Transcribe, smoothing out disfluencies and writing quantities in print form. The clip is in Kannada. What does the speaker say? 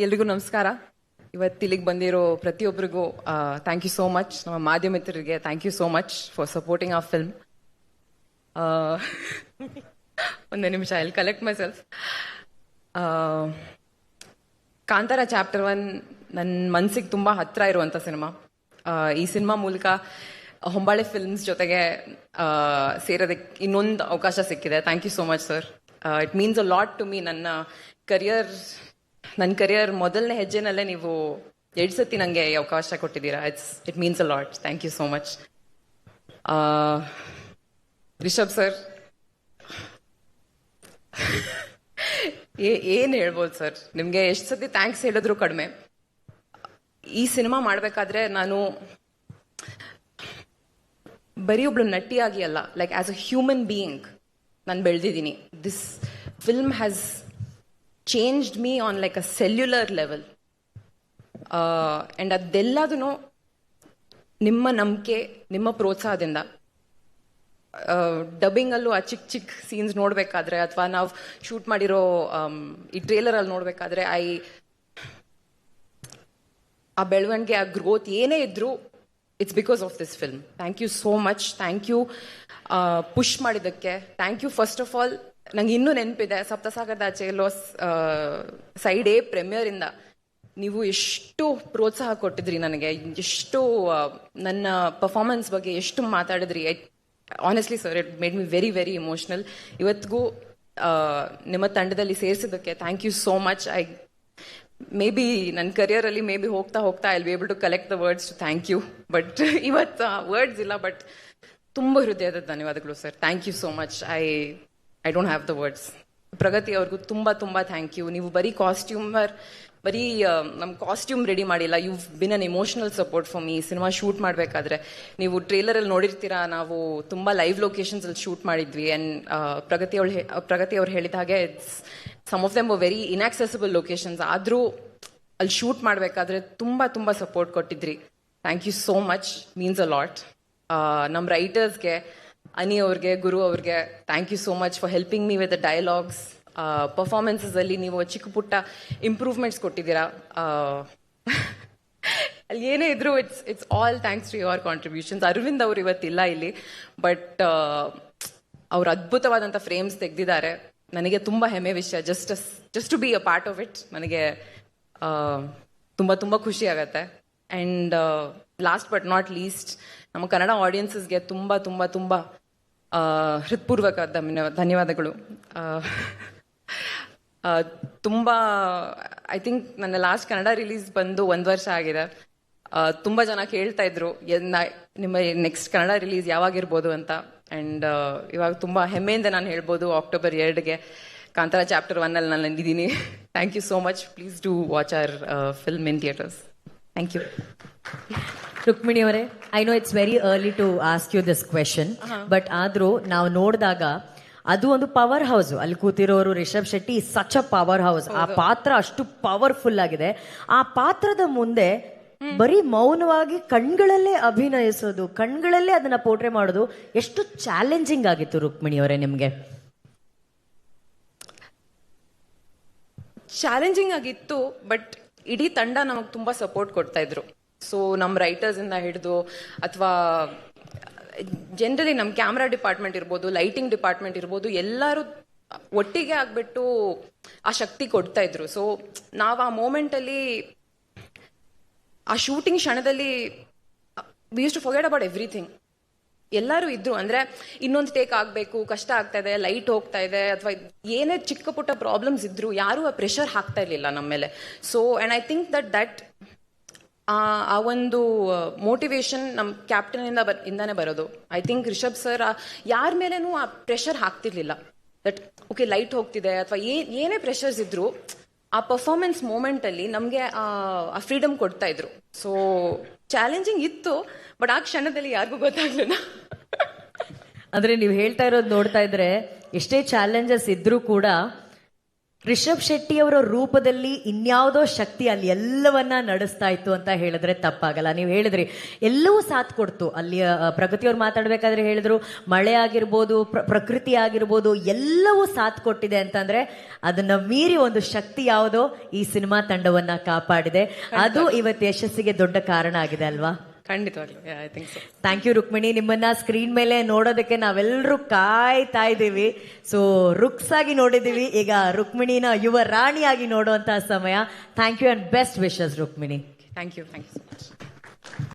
ಎಲ್ರಿಗೂ ನಮಸ್ಕಾರ. ಇವತ್ತು ಇಲ್ಲಿಗೆ ಬಂದಿರೋ ಪ್ರತಿಯೊಬ್ಬರಿಗೂ ಥ್ಯಾಂಕ್ ಯು ಸೋ ಮಚ್. ನಮ್ಮ ಮಾಧ್ಯಮ ಮಿತ್ರರಿಗೆ thank you so much for supporting ಆ ಫಿಲ್ಮ್. ಒಂದೇ ನಿಮಿಷ, I will collect myself. Kantara chapter 1 ನನ್ನ ಮನಸ್ಸಿಗೆ ತುಂಬ ಹತ್ತಿರ ಇರುವಂಥ ಸಿನಿಮಾ. ಈ ಸಿನಿಮಾ ಮೂಲಕ ಹೊಂಬಾಳೆ ಫಿಲ್ಮ್ಸ್ ಜೊತೆಗೆ ಸೇರೋದಕ್ಕೆ ಇನ್ನೊಂದು ಅವಕಾಶ ಸಿಕ್ಕಿದೆ. Thank you so much sir. It means a lot to me. ನನ್ನ ಕರಿಯರ್ ಮೊದಲನೇ ಹೆಜ್ಜೆನಲ್ಲೇ ನೀವು 2 ಸತಿ ನನಗೆ ಈ ಅವಕಾಶ ಕೊಟ್ಟಿದ್ದೀರಾ. It means a lot. Thank you so much. Rishab sir, ಏನು ಹೇಳ್ಬೋದು ಸರ್, ನಿಮಗೆ ಎಷ್ಟು ಸತಿ ಥ್ಯಾಂಕ್ಸ್ ಹೇಳಿದ್ರು ಕಡಿಮೆ. ಈ ಸಿನಿಮಾ ಮಾಡಬೇಕಾದ್ರೆ ನಾನು ಬರೀ ಒಬ್ಳು ನಟಿಯಾಗಿ ಅಲ್ಲ, like as a human being ನಾನು ಬೆಳೆದಿದ್ದೀನಿ. This film has changed me on like a cellular level. And ಅದೆಲ್ಲದೂ ನಿಮ್ಮ ನಂಬಿಕೆ, ನಿಮ್ಮ ಪ್ರೋತ್ಸಾಹದಿಂದ. ಡಬ್ಬಿಂಗಲ್ಲೂ ಆ ಚಿಕ್ಕ ಚಿಕ್ಕ ಸೀನ್ಸ್ ನೋಡಬೇಕಾದ್ರೆ ಅಥವಾ ನಾವು ಶೂಟ್ ಮಾಡಿರೋ ಈ ಟ್ರೇಲರಲ್ಲಿ ನೋಡಬೇಕಾದ್ರೆ ಆ ಬೆಳವಣಿಗೆ, ಆ ಗ್ರೋತ್ ಏನೇ ಇದ್ರೂ it's because of this film. Thank you so much. Thank you push ಮಾಡಿದ್ದಕ್ಕೆ. Thank you first of all. ನಂಗೆ ಇನ್ನೂ ನೆನಪಿದೆ, ಸಪ್ತಸಾಗರದ ಆಚೆ ಎಲ್ಲೋ ಸೈಡ್ ಎ ಪ್ರೀಮಿಯರಿಂದ ನೀವು ಎಷ್ಟು ಪ್ರೋತ್ಸಾಹ ಕೊಟ್ಟಿದ್ರಿ ನನಗೆ, ಎಷ್ಟು ನನ್ನ ಪರ್ಫಾರ್ಮೆನ್ಸ್ ಬಗ್ಗೆ ಎಷ್ಟು ಮಾತಾಡಿದ್ರಿ. Honestly sir, it made me very very emotional. ಇವತ್ತಿಗೂ ನಿಮ್ಮ ತಂಡದಲ್ಲಿ ಸೇರಿಸಿದ್ದಕ್ಕೆ thank you so much. Maybe ನನ್ನ ಕರಿಯರಲ್ಲಿ ಮೇ ಬಿ ಹೋಗ್ತಾ ಹೋಗ್ತಾ I will be able to collect the words to thank you. But ಇವತ್ತು ವರ್ಡ್ಸ್ ಇಲ್ಲ, ಬಟ್ ತುಂಬ ಹೃದಯದ ಧನ್ಯವಾದಗಳು sir. Thank you so much. I don't have the words. Pragathi ಅವ್ರಿಗೂ ತುಂಬ ತುಂಬ ಥ್ಯಾಂಕ್ ಯು. ನೀವು ಬರೀ ನಮ್ಮ ಕಾಸ್ಟ್ಯೂಮ್ ರೆಡಿ ಮಾಡಿಲ್ಲ, you been on emotional support for me. Cinema shoot ಮಾಡಬೇಕಾದ್ರೆ ನೀವು ಟ್ರೇಲರಲ್ಲಿ ನೋಡಿರ್ತೀರಾ, ನಾವು ತುಂಬ ಲೈವ್ ಲೊಕೇಶನ್ಸಲ್ಲಿ ಶೂಟ್ ಮಾಡಿದ್ವಿ. ಆ್ಯಂಡ್ ಪ್ರಗತಿ ಅವ್ರು ಹೇಳಿದ ಹಾಗೆ some of them very inaccessible locations. ಆದರೂ ಅಲ್ಲಿ ಶೂಟ್ ಮಾಡಬೇಕಾದ್ರೆ ತುಂಬ ತುಂಬ ಸಪೋರ್ಟ್ ಕೊಟ್ಟಿದ್ರಿ. Thank you so much. Means a lot. ನಮ್ಮ ರೈಟರ್ಸ್ಗೆ, ಅನಿ ಅವ್ರಿಗೆ, ಗುರು ಅವ್ರಿಗೆ thank you so much for helping me with the dialogues. ಪರ್ಫಾರ್ಮೆನ್ಸಲ್ಲಿ ನೀವು ಚಿಕ್ಕ ಪುಟ್ಟ ಇಂಪ್ರೂವ್ಮೆಂಟ್ಸ್ ಕೊಟ್ಟಿದ್ದೀರಾ. ಅಲ್ಲಿ ಏನೇ ಇದ್ರು it's all thanks to your contributions. Aravind ಅವರು ಇವತ್ತಿಲ್ಲ ಇಲ್ಲಿ, ಬಟ್ ಅವ್ರು ಅದ್ಭುತವಾದಂಥ ಫ್ರೇಮ್ಸ್ ತೆಗೆದಿದ್ದಾರೆ. ನನಗೆ ತುಂಬ ಹೆಮ್ಮೆ ವಿಷಯ. Just to be a part of it ನನಗೆ ತುಂಬ ತುಂಬ ಖುಷಿ ಆಗುತ್ತೆ. And last but not least, ನಮ್ಮ ಕನ್ನಡ ಆಡಿಯನ್ಸಸ್ಗೆ ತುಂಬ ತುಂಬ ತುಂಬ ಹೃತ್ಪೂರ್ವಕ ಧನ್ಯವಾದಗಳು. ತುಂಬ ಐ ಥಿಂಕ್ ನನ್ನ ಲಾಸ್ಟ್ ಕನ್ನಡ ರಿಲೀಸ್ ಬಂದು 1 ವರ್ಷ ಆಗಿದೆ. ತುಂಬ ಜನ ಕೇಳ್ತಾ ಇದ್ರು ನಿಮ್ಮ ನೆಕ್ಸ್ಟ್ ಕನ್ನಡ ರಿಲೀಸ್ ಯಾವಾಗಿರ್ಬೋದು ಅಂತ. ಆ್ಯಂಡ್ ಇವಾಗ ತುಂಬ ಹೆಮ್ಮೆಯಿಂದ ನಾನು ಹೇಳ್ಬೋದು, ಅಕ್ಟೋಬರ್ 2ಗೆ ಕಾಂತಾರ ಚಾಪ್ಟರ್ 1 ನಾನು ಇದ್ದೀನಿ. Thank you so much. Please do watch our film in theatres. Thank you. Rukmini ಅವರೇ, I know it's very early to ask you this question, but ಆದ್ರೂ ನಾವು ನೋಡಿದಾಗ ಅದು ಒಂದು ಪವರ್ ಹೌಸ್. ಅಲ್ಲಿ ಕೂತಿರೋರು Rishab Shetty, such a powerhouse. ಆ ಪಾತ್ರ ಅಷ್ಟು ಪವರ್ಫುಲ್ ಆಗಿದೆ. ಆ ಪಾತ್ರದ ಮುಂದೆ ಬರೀ ಮೌನವಾಗಿ ಕಣ್ಗಳಲ್ಲೇ ಅಭಿನಯಿಸೋದು, ಕಣ್ಗಳಲ್ಲೇ ಅದನ್ನ ಪೋರ್ಟ್ರೆ ಮಾಡೋದು ಎಷ್ಟು ಚಾಲೆಂಜಿಂಗ್ ಆಗಿತ್ತು ರುಕ್ಮಿಣಿ ಅವರೇ ನಿಮ್ಗೆ? ಚಾಲೆಂಜಿಂಗ್ ಆಗಿತ್ತು, ಬಟ್ ಇಡೀ ತಂಡ ನಮಗೆ ತುಂಬ ಸಪೋರ್ಟ್ ಕೊಡ್ತಾ ಇದ್ರು. ಸೊ ನಮ್ಮ ರೈಟರ್ಸಿಂದ ಹಿಡಿದು ಅಥವಾ ಜನರಲಿ ನಮ್ಮ ಕ್ಯಾಮ್ರಾ ಡಿಪಾರ್ಟ್ಮೆಂಟ್ ಇರ್ಬೋದು, ಲೈಟಿಂಗ್ ಡಿಪಾರ್ಟ್ಮೆಂಟ್ ಇರ್ಬೋದು, ಎಲ್ಲರೂ ಒಟ್ಟಿಗೆ ಆಗ್ಬಿಟ್ಟು ಆ ಶಕ್ತಿ ಕೊಡ್ತಾ ಇದ್ರು. ಸೊ ನಾವು ಆ ಮೂಮೆಂಟಲ್ಲಿ, ಆ ಶೂಟಿಂಗ್ ಕ್ಷಣದಲ್ಲಿ we use to forget about everything. ಎಲ್ಲರೂ ಇದ್ರು. ಅಂದರೆ ಇನ್ನೊಂದು ಟೇಕ್ ಆಗಬೇಕು, ಕಷ್ಟ ಆಗ್ತಾ ಇದೆ, ಲೈಟ್ ಹೋಗ್ತಾ ಇದೆ, ಅಥವಾ ಏನೇ ಚಿಕ್ಕ ಪುಟ್ಟ ಪ್ರಾಬ್ಲಮ್ಸ್ ಇದ್ರು ಯಾರೂ ಆ ಪ್ರೆಷರ್ ಹಾಕ್ತಾ ಇರಲಿಲ್ಲ ನಮ್ಮ ಮೇಲೆ. So and I think that ಆ ಒಂದು ಮೋಟಿವೇಶನ್ ನಮ್ಮ ಕ್ಯಾಪ್ಟನಿಂದ ಇಂದಾನೆ ಬರೋದು. ಐ ಥಿಂಕ್ ರಿಷಬ್ ಸರ್ ಯಾರ ಮೇಲೇನೂ ಆ ಪ್ರೆಷರ್ ಹಾಕ್ತಿರ್ಲಿಲ್ಲ. ದಟ್ ಓಕೆ ಲೈಟ್ ಹೋಗ್ತಿದೆ ಅಥವಾ ಏನೇ ಪ್ರೆಷರ್ಸ್ ಇದ್ರು, ಆ ಪರ್ಫಾರ್ಮೆನ್ಸ್ ಮೂಮೆಂಟಲ್ಲಿ ನಮಗೆ ಆ ಫ್ರೀಡಮ್ ಕೊಡ್ತಾ ಇದ್ರು. ಸೊ ಚಾಲೆಂಜಿಂಗ್ ಇತ್ತು, ಬಟ್ ಆ ಕ್ಷಣದಲ್ಲಿ ಯಾರಿಗೂ ಗೊತ್ತಾಗ್ಲಿಲ್ಲ. ಅಂದ್ರೆ ನೀವು ಹೇಳ್ತಾ ಇರೋದು ನೋಡ್ತಾ ಇದ್ರೆ, ಎಷ್ಟೇ ಚಾಲೆಂಜಸ್ ಇದ್ರೂ ಕೂಡ ರಿಷಬ್ ಶೆಟ್ಟಿ ಅವರ ರೂಪದಲ್ಲಿ ಇನ್ಯಾವುದೋ ಶಕ್ತಿ ಅಲ್ಲಿ ಎಲ್ಲವನ್ನ ನಡೆಸ್ತಾ ಇತ್ತು ಅಂತ ಹೇಳಿದ್ರೆ ತಪ್ಪಾಗಲ್ಲ. ನೀವು ಹೇಳಿದ್ರಿ ಎಲ್ಲವೂ ಸಾಥ್ ಕೊಡ್ತು. ಅಲ್ಲಿ ಪ್ರಗತಿಯವ್ರು ಮಾತಾಡ್ಬೇಕಾದ್ರೆ ಹೇಳಿದ್ರು ಮಳೆ ಆಗಿರ್ಬೋದು, ಪ್ರಕೃತಿ ಆಗಿರ್ಬೋದು, ಎಲ್ಲವೂ ಸಾಥ್ ಕೊಟ್ಟಿದೆ ಅಂತಂದ್ರೆ ಅದನ್ನ ಮೀರಿ ಒಂದು ಶಕ್ತಿ ಯಾವುದೋ ಈ ಸಿನಿಮಾ ತಂಡವನ್ನ ಕಾಪಾಡಿದೆ. ಅದು ಇವತ್ತು ಯಶಸ್ಸಿಗೆ ದೊಡ್ಡ ಕಾರಣ ಆಗಿದೆ ಅಲ್ವಾ? ಖಂಡಿತವಾಗ್ಲೂ, I think so. Thank you Rukmini. ನಿಮ್ಮನ್ನ ಸ್ಕ್ರೀನ್ ಮೇಲೆ ನೋಡೋದಕ್ಕೆ ನಾವೆಲ್ಲರೂ ಕಾಯ್ತಾ ಇದ್ದೀವಿ. ಸೊ ರುಕ್ಸ್ ಆಗಿ ನೋಡಿದೀವಿ, ಈಗ ರುಕ್ಮಿಣಿನ ಯುವ ರಾಣಿಯಾಗಿ ನೋಡುವಂತಹ ಸಮಯ. Thank you and best wishes Rukmini. Thank you so much.